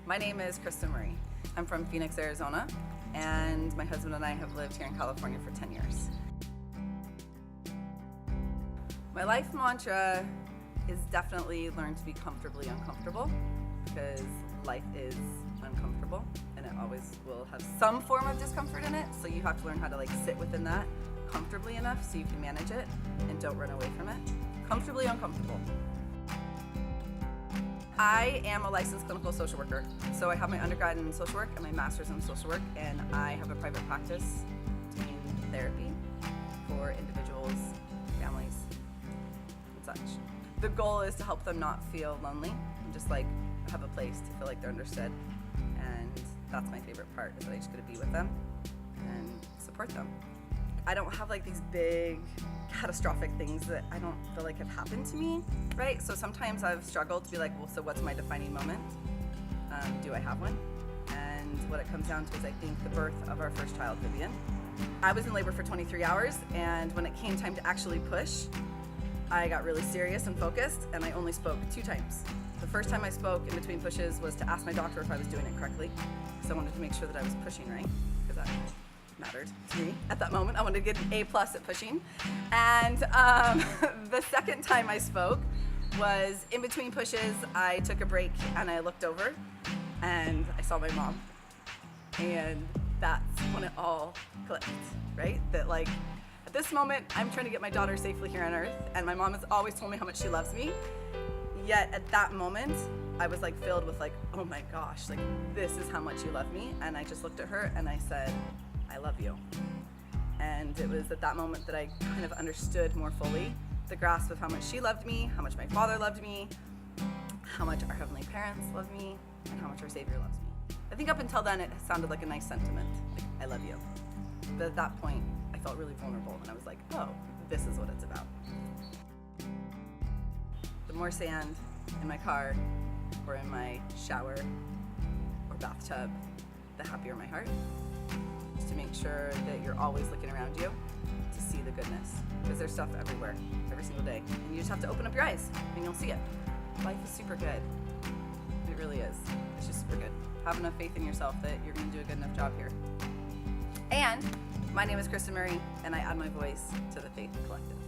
My name is Kristen Murray. I'm from Phoenix, Arizona, and my husband and I have lived here in California for 10 years. My life mantra is definitely learn to be comfortably uncomfortable, because life is uncomfortable and it always will have some form of discomfort in it, so you have to learn how to sit within that comfortably enough so you can manage it and don't run away from it. Comfortably uncomfortable. I am a licensed clinical social worker, so I have my undergrad in social work and my master's in social work, and I have a private practice doing therapy for individuals, families, and such. The goal is to help them not feel lonely and just have a place to feel like they're understood, and that's my favorite part, is that I just get to be with them and support them. I don't have these big catastrophic things that I don't feel like have happened to me, right? So sometimes I've struggled to be well, so what's my defining moment? Do I have one? And what it comes down to is, I think, the birth of our first child, Vivian. I was in labor for 23 hours, and when it came time to actually push, I got really serious and focused, and I only spoke 2 times. The first time I spoke in between pushes was to ask my doctor if I was doing it correctly, because I wanted to make sure that I was pushing right, because that mattered to me at that moment. I wanted to get an A+ at pushing. And the second time I spoke was in between pushes. I took a break and I looked over and I saw my mom. And that's when it all clicked, right? That at this moment, I'm trying to get my daughter safely here on earth, and my mom has always told me how much she loves me. Yet at that moment, I was filled with oh my gosh, this is how much you love me. And I just looked at her and I said, I love you. And it was at that moment that I kind of understood more fully the grasp of how much she loved me, how much my father loved me, how much our heavenly parents loved me, and how much our Savior loves me. I think up until then it sounded like a nice sentiment, I love you. But at that point, I felt really vulnerable, and I was like, oh, this is what it's about. The more sand in my car, or in my shower, or bathtub, the happier my heart. To make sure that you're always looking around you to see the goodness, because there's stuff everywhere, every single day, and you just have to open up your eyes and you'll see it. Life is super good. It really is. It's just super good. Have enough faith in yourself that you're going to do a good enough job here. And my name is Kristen Murray, and I add my voice to the Faith Collective.